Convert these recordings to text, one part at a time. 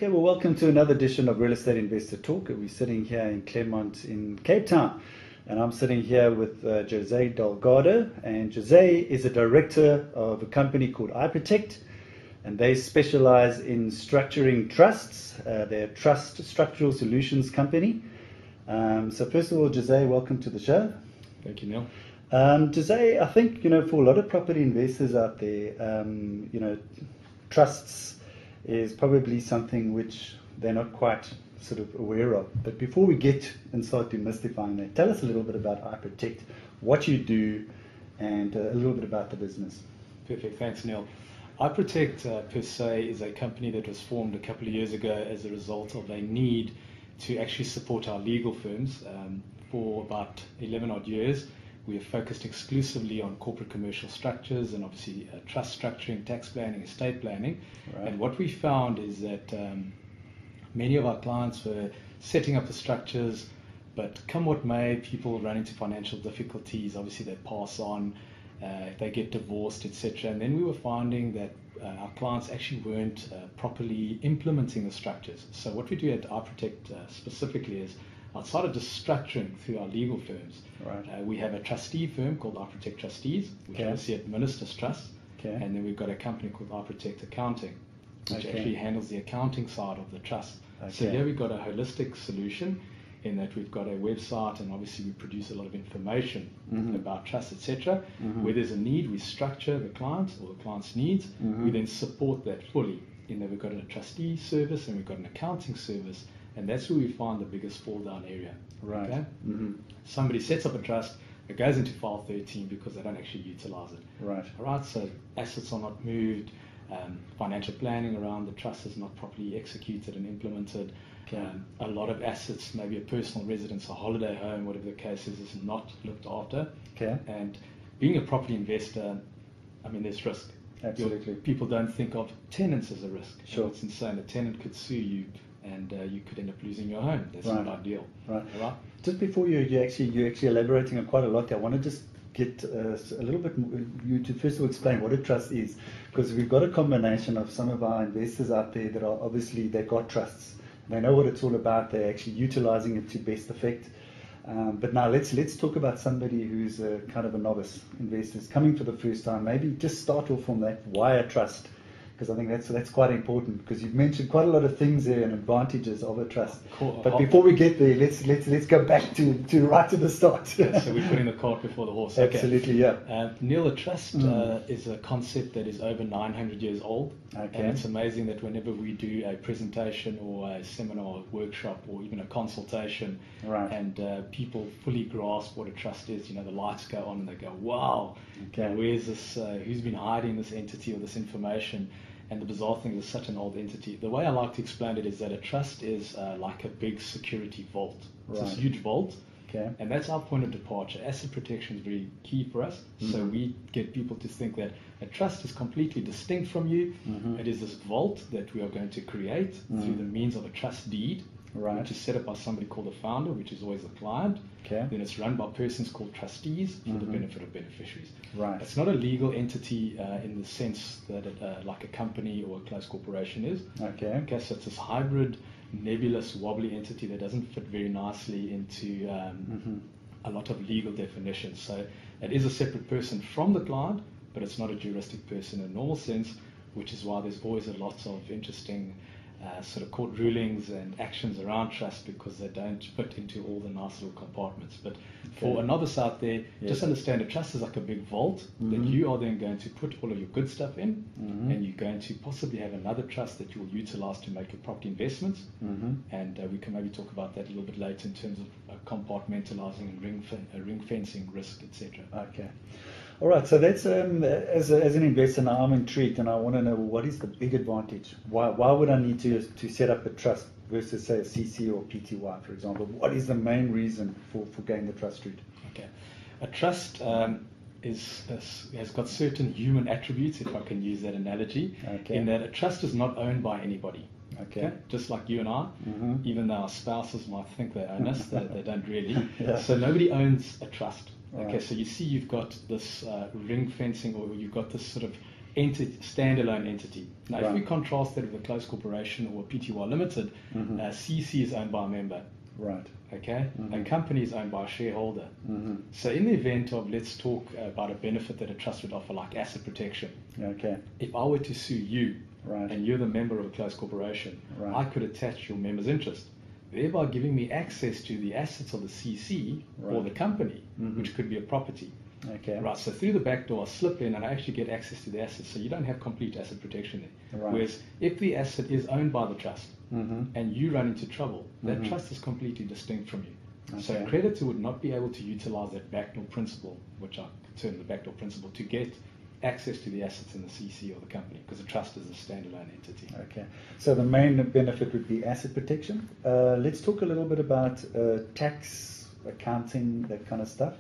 Okay, well, welcome to another edition of Real Estate Investor Talk. We're sitting here in Claremont in Cape Town, and I'm sitting here with Jose Delgado. And Jose is a director of a company called iProtect, and they specialize in structuring trusts. They're a trust structural solutions company. So first of all, Jose, welcome to the show. Thank you, Neil. Jose, I think, for a lot of property investors out there, trusts is probably something which they're not quite sort of aware of. But before we get and start demystifying that, tell us a little bit about iProtect, what you do, and a little bit about the business. Perfect, thanks, Neil. iProtect per se is a company that was formed a couple of years ago as a result of a need to actually support our legal firms. For about 11 odd years, we have focused exclusively on corporate commercial structures and obviously trust structuring, tax planning, estate planning. Right. And what we found is that many of our clients were setting up the structures, but come what may, people run into financial difficulties. Obviously, they pass on, they get divorced, etc. And then we were finding that our clients actually weren't properly implementing the structures. So what we do at iProtect specifically is, outside of just structuring through our legal firms, Right. we have a trustee firm called iProtect Trustees, which Okay. obviously administers trusts. Okay. And then we've got a company called iProtect Accounting, which Okay. actually handles the accounting side of the trust. So Okay. here we've got a holistic solution in that we've got a website, and obviously we produce a lot of information Mhm. about trusts, etc. Mhm. Where there's a need, we structure the client or the client's needs. Mhm. We then support that fully. In that we've got a trustee service and we've got an accounting service, and that's where we find the biggest fall down area. Right. Okay? Mm-hmm. Somebody sets up a trust, it goes into file 13 because they don't actually utilize it. Right. All right, so assets are not moved, financial planning around the trust is not properly executed and implemented. Okay. A lot of assets, maybe a personal residence, a holiday home, whatever the case is not looked after. Okay. And being a property investor, I mean, there's risk. Absolutely. People don't think of tenants as a risk. Sure. It's insane. A tenant could sue you, and you could end up losing your home. That's Right. not ideal. Right. All right? Just before you're actually elaborating on quite a lot there, I want to just get a little bit you to first of all explain what a trust is, because we've got a combination of some of our investors out there that are obviously they've got trusts, they know what it's all about, they're actually utilizing it to best effect. But now let's talk about somebody who's a kind of a novice investor, is coming for the first time. Maybe just start off from that. Why a trust? Because I think that's quite important, because you've mentioned quite a lot of things there and advantages of a trust. Cool. But before we get there, let's go back to right to the start. Yeah, so we're putting the cart before the horse. Okay. Absolutely, yeah. Neale, a trust is a concept that is over 900 years old. Okay. And it's amazing that whenever we do a presentation or a seminar, workshop, or even a consultation, Right. and people fully grasp what a trust is, the lights go on and they go, wow, Okay. where's this, who's been hiding this entity or this information? And the bizarre thing is such an old entity. The way I like to explain it is that a trust is like a big security vault. It's Right. this huge vault. Okay. And that's our point of departure. Asset protection is very key for us. So Mhm. we get people to think that a trust is completely distinct from you. Mhm. It is this vault that we are going to create through the means of a trust deed, Right. which is set up by somebody called the founder, which is always the client. Okay. Then it's run by persons called trustees for the Mhm. benefit of beneficiaries. Right. It's not a legal entity in the sense that it, like a company or a closed corporation is. Okay. Okay, so it's this hybrid, nebulous, wobbly entity that doesn't fit very nicely into a lot of legal definitions. So it is a separate person from the client, but it's not a juristic person in a normal sense, which is why there's always a lot of interesting sort of court rulings and actions around trust, because they don't fit into all the nice little compartments. But for a novice out there, Yes. just understand a trust is like a big vault that you are then going to put all of your good stuff in, and you're going to possibly have another trust that you will utilize to make your property investments. And we can maybe talk about that a little bit later in terms of compartmentalizing and ring fencing risk, etc. Okay. All right. So that's as an investor now, I'm intrigued, and I want to know, what is the big advantage? Why would I need to set up a trust versus, say, a CC or PTY, for example? What is the main reason for going the trust route? Okay, a trust has got certain human attributes, if I can use that analogy, Okay. in that a trust is not owned by anybody. Okay. Just like you and I, even though our spouses might think they own us, they don't really. Yeah. So nobody owns a trust. Okay, Right. so you see you've got this ring fencing, or you've got this sort of standalone entity. Now, if we Right. contrast that with a closed corporation or a PTY limited, CC is owned by a member. Right. Okay, a company is owned by a shareholder. So in the event of, let's talk about a benefit that a trust would offer, like asset protection. Okay. If I were to sue you, Right. and you're the member of a closed corporation, Right. I could attach your member's interest, thereby giving me access to the assets of the CC or Right. the company, which could be a property. Okay. Right, so through the back door, I slip in and I actually get access to the assets, so you don't have complete asset protection there. Right. Whereas if the asset is owned by the trust and you run into trouble, that trust is completely distinct from you. So a Okay. creditor would not be able to utilize that backdoor principle, which I term the backdoor principle, to get access to the assets in the CC or the company, because the trust is a standalone entity. Okay. So the main benefit would be asset protection. Let's talk a little bit about tax, accounting, that kind of stuff.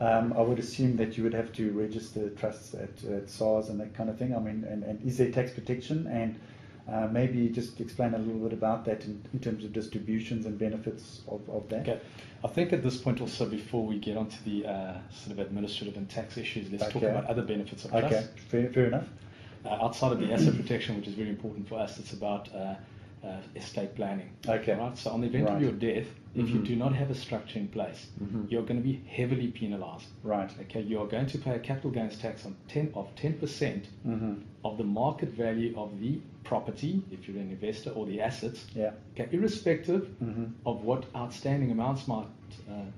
I would assume that you would have to register trusts at SARS and that kind of thing. I mean, and is there tax protection? And maybe just explain a little bit about that in terms of distributions and benefits of that. Okay. I think at this point also, before we get onto the sort of administrative and tax issues, let's talk about other benefits of trust. Okay, fair enough. Outside of the asset protection, which is very important for us, it's about estate planning. Okay. Right? So on the event of your death, if you do not have a structure in place, you're going to be heavily penalized. Right. Okay, you are going to pay a capital gains tax on 10% of the market value of the property, if you're an investor, or the assets. Yeah. Okay, irrespective of what outstanding amounts might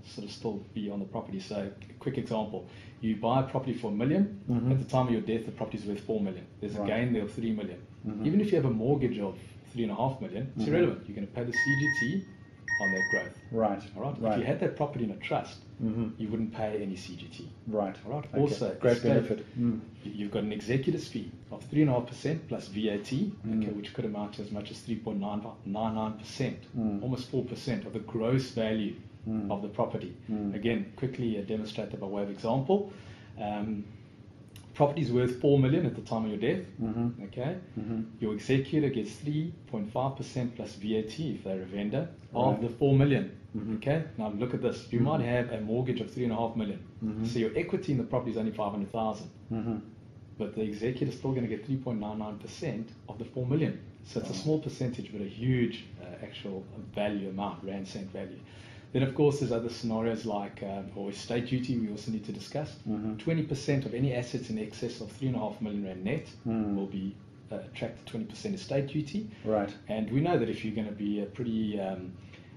sort of still be on the property. So, a quick example: you buy a property for $1 million. At the time of your death, the property is worth $4 million. There's a gain there of $3 million. Even if you have a mortgage of $3.5 million, it's irrelevant. You're going to pay the CGT on that growth. Right. All right. Right. If you had that property in a trust, you wouldn't pay any CGT. Right. All right. Okay. Also, Great benefit. You've got an executor's fee of 3.5% plus VAT, okay, which could amount to as much as 3.99%, almost 4% of the gross value of the property. Again, quickly demonstrate that by way of example. Property is worth $4 million at the time of your death. Okay, your executor gets 3.5% plus VAT if they're a vendor of the $4 million. Okay, now look at this. You might have a mortgage of $3.5 million, so your equity in the property is only $500,000, but the executor is still going to get 3.99% of the $4 million. So it's a small percentage, but a huge actual value amount, rand cent value. Then, of course, there's other scenarios like or estate duty we also need to discuss. 20% of any assets in excess of 3.5 million rand net will be attracted to 20% estate duty. Right. And we know that if you're going to be a pretty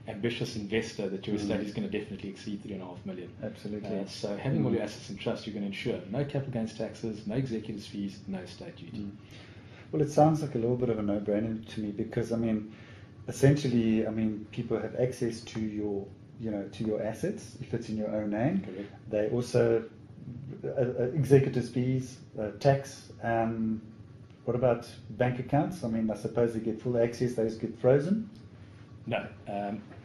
ambitious investor, that your estate is going to definitely exceed 3.5 million. Absolutely. So having all your assets in trust, you're going to ensure no capital gains taxes, no executives fees, no estate duty. Well, it sounds like a little bit of a no-brainer to me, because I mean, essentially, I mean, people have access to your assets if it's in your own name. Correct. They also executors fees, tax. What about bank accounts? I mean, I suppose they get full access. Those get frozen. No.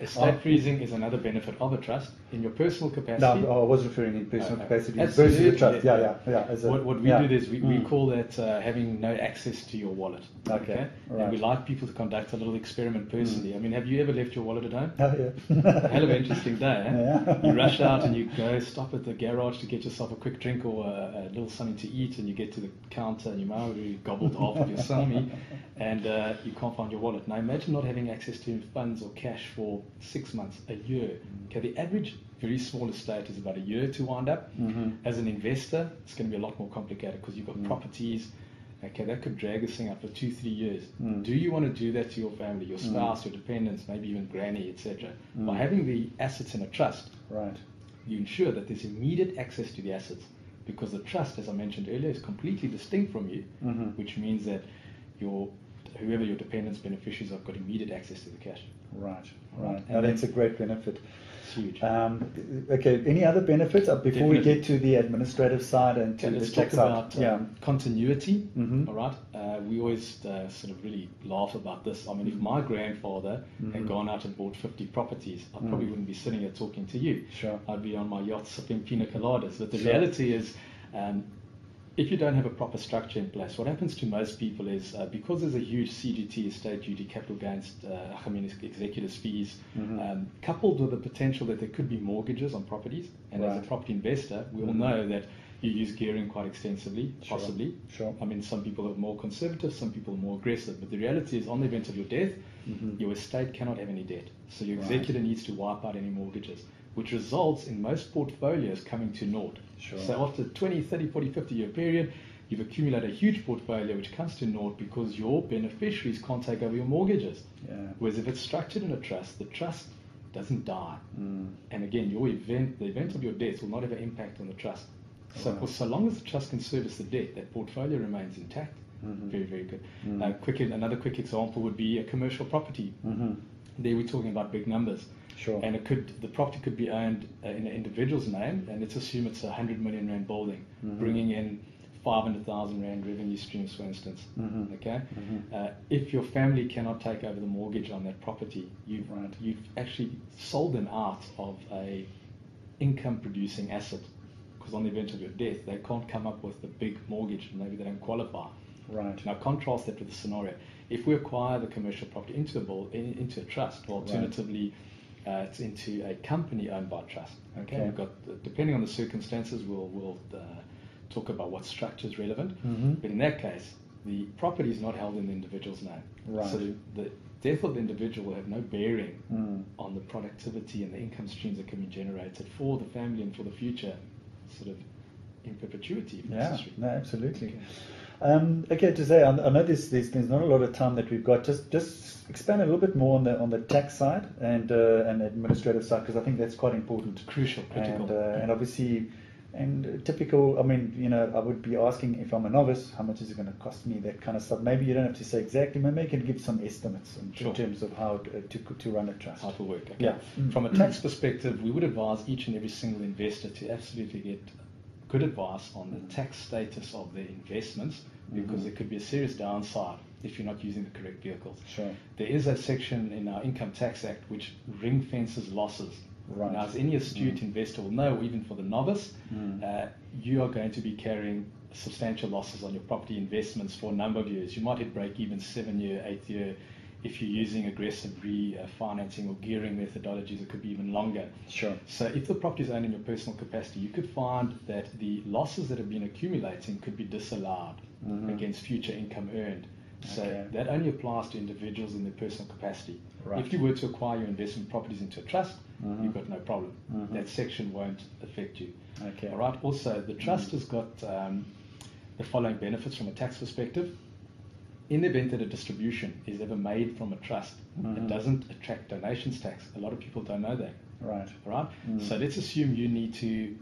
Estate freezing is another benefit of a trust in your personal capacity. No, I was referring in personal capacity Absolutely. versus the trust. Yeah. What we do is we call that having no access to your wallet. Okay. Right. And we like people to conduct a little experiment personally. I mean, have you ever left your wallet at home? Oh, yeah. Hell of an interesting day, eh? Yeah. You rush out and you go stop at the garage to get yourself a quick drink or a little something to eat, and you get to the counter and you might have already gobbled half of your salami, and you can't find your wallet. Now imagine not having access to funds or cash for 6 months, a year. Okay, the average very small estate is about a year to wind up. As an investor, it's going to be a lot more complicated because you've got properties. Okay, that could drag this thing out for 2-3 years. Do you want to do that to your family, your spouse, your dependents, maybe even granny, etc.? By having the assets in a trust, Right. you ensure that there's immediate access to the assets, because the trust, as I mentioned earlier, is completely distinct from you, which means that whoever your dependents, beneficiaries have got immediate access to the cash. Right. And Now that's a great benefit. It's huge. Okay, any other benefits before we Definitely. get to the administrative side and to Okay, the let's talk tax side? about continuity. All right, we always sort of really laugh about this. I mean, if my grandfather had gone out and bought 50 properties, I probably wouldn't be sitting here talking to you. Sure. I'd be on my yacht sipping pina coladas. But the reality is, if you don't have a proper structure in place, what happens to most people is because there's a huge CGT, estate duty, capital gains, executives fees, coupled with the potential that there could be mortgages on properties. And as a property investor, we all know that You use gearing quite extensively, possibly. Sure. I mean, some people are more conservative, some people are more aggressive. But the reality is, on the event of your death, your estate cannot have any debt. So your executor needs to wipe out any mortgages, which results in most portfolios coming to naught. Sure. So after 20, 30, 40, 50-year period, you've accumulated a huge portfolio which comes to naught because your beneficiaries can't take over your mortgages. Yeah. Whereas if it's structured in a trust, the trust doesn't die. And again, the event of your death will not have an impact on the trust. So for so long as the trust can service the debt, that portfolio remains intact. Very, very good. Another quick example would be a commercial property. There we're talking about big numbers. Sure. And the property could be owned in an individual's name, and let's assume it's a 100 million rand building, bringing in 500,000 rand revenue streams, for instance. Okay. If your family cannot take over the mortgage on that property, you've actually sold them out of a income-producing asset, because on the event of your death, they can't come up with a big mortgage, maybe they don't qualify. Right. Now contrast that with the scenario. If we acquire the commercial property into a trust, or alternatively, it's into a company owned by trust. Okay. We've got, depending on the circumstances, we'll talk about what structure is relevant. But in that case, the property is not held in the individual's name. Right. So the death of the individual will have no bearing on the productivity and the income streams that can be generated for the family and for the future, sort of in perpetuity, if necessary. No, absolutely. Okay, to say, I know there's not a lot of time that we've got. Just expand a little bit more on the tax side and administrative side, because I think that's quite important, critical, and obviously. And typical, I mean, you know, I would be asking, if I'm a novice, how much is it going to cost me, that kind of stuff. Maybe you don't have to say exactly, maybe you can give some estimates in terms of how to run a trust. How to work. Okay. Yeah. From a tax perspective, we would advise each and every single investor to absolutely get good advice on the tax status of their investments, because there could be a serious downside if you're not using the correct vehicles. Sure. There is a section in our Income Tax Act which ring fences losses. Right. Now, as any astute investor will know, even for the novice, you are going to be carrying substantial losses on your property investments for a number of years. You might hit break even 7-year, 8th year. If you're using aggressive refinancing or gearing methodologies, it could be even longer. Sure. So if the property is owned in your personal capacity, you could find that the losses that have been accumulating could be disallowed against future income earned. So that only applies to individuals in their personal capacity. Right. If you were to acquire your investment properties into a trust, you've got no problem. That section won't affect you. Okay. All right. Also, the trust has got the following benefits from a tax perspective. In the event that a distribution is ever made from a trust, it doesn't attract donations tax. A lot of people don't know that. Right. All right. So let's assume you need to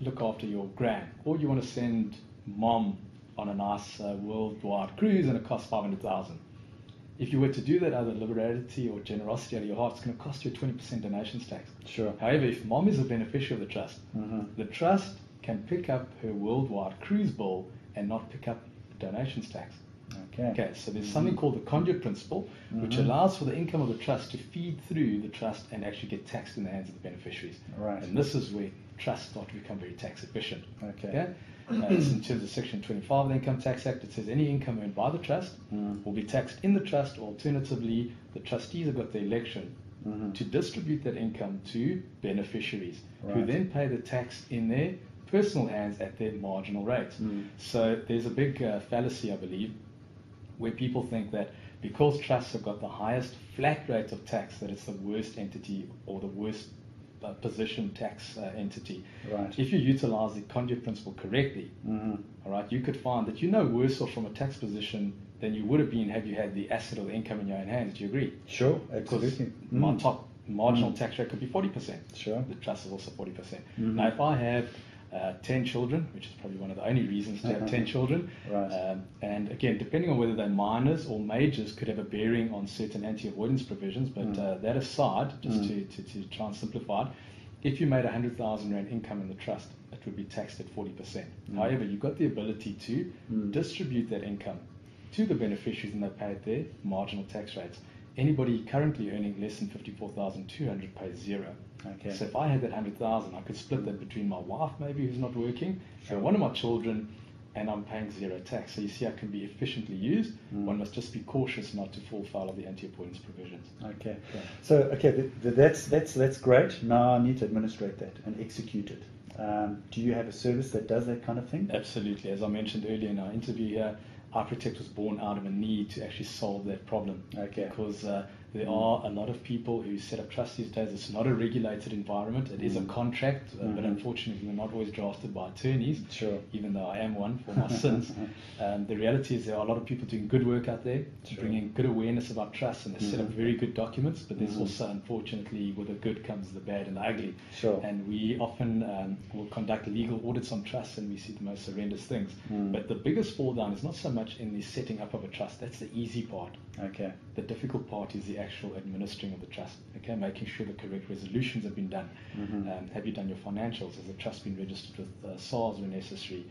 look after your gran, or you want to send mom on a nice worldwide cruise and it costs 500,000. If you were to do that out of liberality or generosity out of your heart, it's going to cost you a 20% donations tax. Sure. However, if mom is a beneficiary of the trust, the trust can pick up her worldwide cruise bill and not pick up the donations tax. Okay, so there's something called the conduit principle, which allows for the income of the trust to feed through the trust and actually get taxed in the hands of the beneficiaries. Right. And this is where trusts start to become very tax efficient. Okay. It's in terms of Section 25 of the Income Tax Act, it says any income earned by the trust will be taxed in the trust, or alternatively, the trustees have got the election to distribute that income to beneficiaries, who then pay the tax in their personal hands at their marginal rates. So there's a big fallacy, I believe, where people think that because trusts have got the highest flat rate of tax, that it's the worst entity or the worst position tax entity. Right. If you utilize the conduit principle correctly, all right, you could find that you're no worse off from a tax position than you would have been had you had the asset or the income in your own hands. Do you agree? Sure, absolutely. Because my top marginal tax rate could be 40%. Sure. The trust is also 40%. Now, if I have 10 children, which is probably one of the only reasons to have 10 children. Right. And again, depending on whether they're minors or majors, could have a bearing on certain anti-avoidance provisions. But that aside, just to try and simplify it, if you made 100,000 rand income in the trust, it would be taxed at 40%. However, you've got the ability to distribute that income to the beneficiaries, and they pay at their marginal tax rates. Anybody currently earning less than 54,200 pays zero. Okay. So if I had that 100,000, I could split that between my wife, maybe, who's not working, and one of my children, and I'm paying zero tax. So you see, I can be efficiently used. One must just be cautious not to fall foul of the anti-avoidance provisions. Okay. So that's great. Now I need to administrate that and execute it. Do you have a service that does that kind of thing? Absolutely. As I mentioned earlier in our interview here, iProtect was born out of a need to actually solve that problem. Okay. Because there are a lot of people who set up trusts these days. It's not a regulated environment. It is a contract, but unfortunately we're not always drafted by attorneys, Sure. even though I am one for my sins. The reality is there are a lot of people doing good work out there, bringing good awareness about trusts, and they set up very good documents, but there's also, unfortunately, with the good comes the bad and the ugly. Sure. And we often will conduct legal audits on trusts, and we see the most horrendous things. But the biggest fall down is not so much in the setting up of a trust. That's the easy part. Okay. The difficult part is the actual administering of the trust. Okay, making sure the correct resolutions have been done. Have you done your financials? Has the trust been registered with SARS where necessary?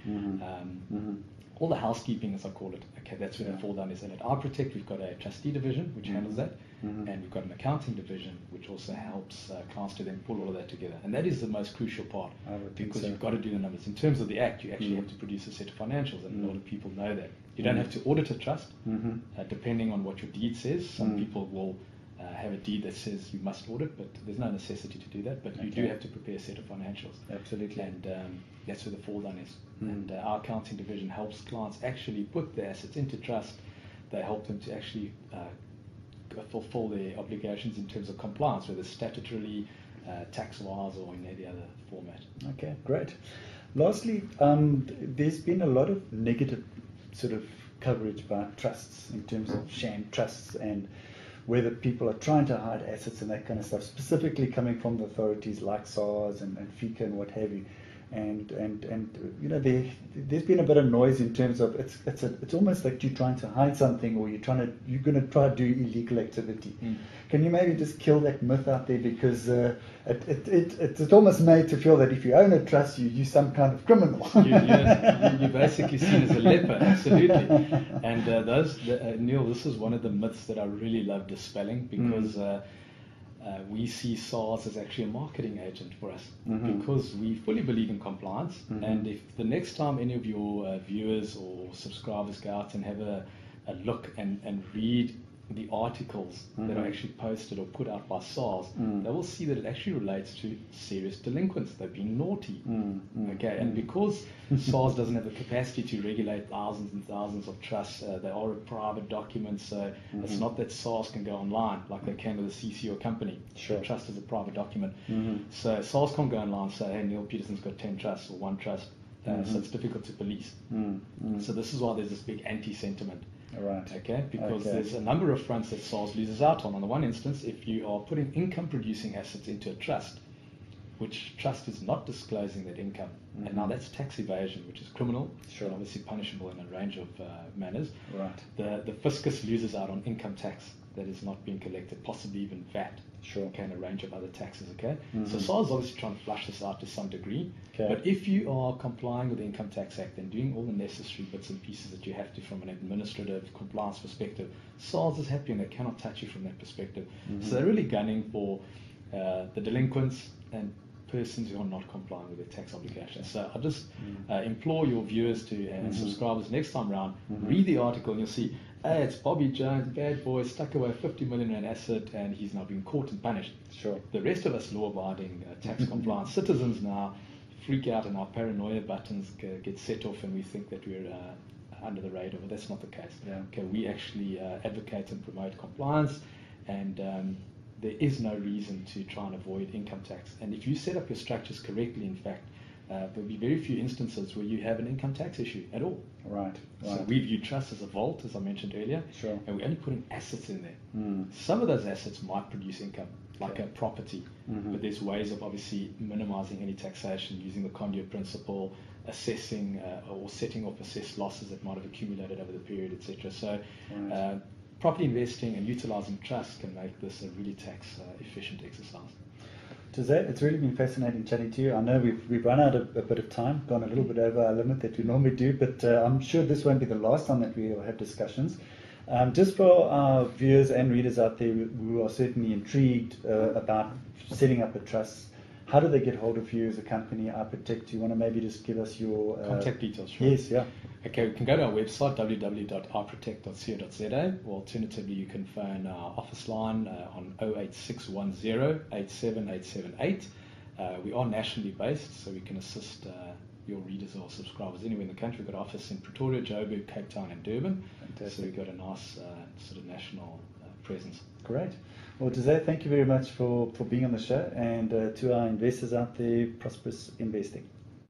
All the housekeeping, as I call it. Okay, that's where the fall down is. And at iProtect, we've got a trustee division which handles that, and we've got an accounting division which also helps clients to then pull all of that together. And that is the most crucial part, because you've got to do the numbers. In terms of the Act, you actually have to produce a set of financials, and a lot of people know that. You don't have to audit a trust, depending on what your deed says. Some people will have a deed that says you must audit, but there's no necessity to do that. But you do have to prepare a set of financials. Absolutely. And that's where the fall down is. And our accounting division helps clients actually put their assets into trust. They help them to actually fulfill their obligations in terms of compliance, whether statutorily, tax-wise, or in any other format. Okay, great. Lastly, there's been a lot of negative sort of coverage about trusts in terms of sham trusts and whether people are trying to hide assets and that kind of stuff, specifically coming from the authorities like SARS and FICA and what have you. And you know, there's been a bit of noise in terms of it's almost like you're trying to hide something, or you're going to try to do illegal activity. Can you maybe just kill that myth out there, because it's almost made to feel that if you own a trust, you're some kind of criminal. You're basically seen as a leper, absolutely. And Neale, this is one of the myths that I really love dispelling, because we see SARS as actually a marketing agent for us, because we fully believe in compliance. And if the next time any of your viewers or subscribers go out and have a look and read the articles that are actually posted or put out by SARS, they will see that it actually relates to serious delinquents. They've been naughty. Okay, and because SARS doesn't have the capacity to regulate thousands and thousands of trusts, they are a private document, so it's not that SARS can go online like they can with a CC or company. Sure. The trust is a private document. So SARS can't go online and say, hey, Neale Petersen's got 10 trusts or one trust. So it's difficult to police. So this is why there's this big anti-sentiment. Right. Okay, because there's a number of fronts that SARS loses out on. On the one instance, if you are putting income-producing assets into a trust, which trust is not disclosing that income, and now that's tax evasion, which is criminal, and obviously punishable in a range of manners. Right. The fiscus loses out on income tax that is not being collected, possibly even VAT. Okay, and a range of other taxes. Okay, so SARS is obviously trying to flush this out to some degree. But if you are complying with the Income Tax Act and doing all the necessary bits and pieces that you have to from an administrative compliance perspective, SARS is happy and they cannot touch you from that perspective. So they're really gunning for the delinquents and persons who are not complying with their tax obligations. So I just implore your viewers and subscribers next time around, read the article and you'll see, hey, it's Bobby Jones, bad boy, stuck away 50 million rand asset, and he's now been caught and punished. The rest of us law-abiding, tax compliant citizens now freak out and our paranoia buttons get set off and we think that we're under the radar, but that's not the case. Okay, we actually advocate and promote compliance, and there is no reason to try and avoid income tax. And if you set up your structures correctly, in fact, there'll be very few instances where you have an income tax issue at all. Right. So we view trust as a vault, as I mentioned earlier, and we're only putting assets in there. Some of those assets might produce income, like a property, but there's ways of obviously minimizing any taxation using the conduit principle, assessing or setting off assessed losses that might have accumulated over the period, etc. So property investing and utilizing trust can make this a really tax efficient exercise. Jose, it's really been fascinating chatting to you. I know we've run out of a bit of time, gone a little bit over our limit that we normally do, but I'm sure this won't be the last time that we will have discussions. Just for our viewers and readers out there who are certainly intrigued about setting up a trust, how do they get hold of you as a company, iProtect? Do you want to maybe just give us your contact details? Sure. Yes, yeah. Okay, we can go to our website, www.iprotect.co.za, or alternatively you can phone our office line on 08610 87878. We are nationally based, so we can assist your readers or subscribers anywhere in the country. We've got office in Pretoria, Joburg, Cape Town, and Durban. Fantastic. So we've got a nice sort of national presence. Great. Well, Jose, thank you very much for being on the show, and to our investors out there, prosperous investing.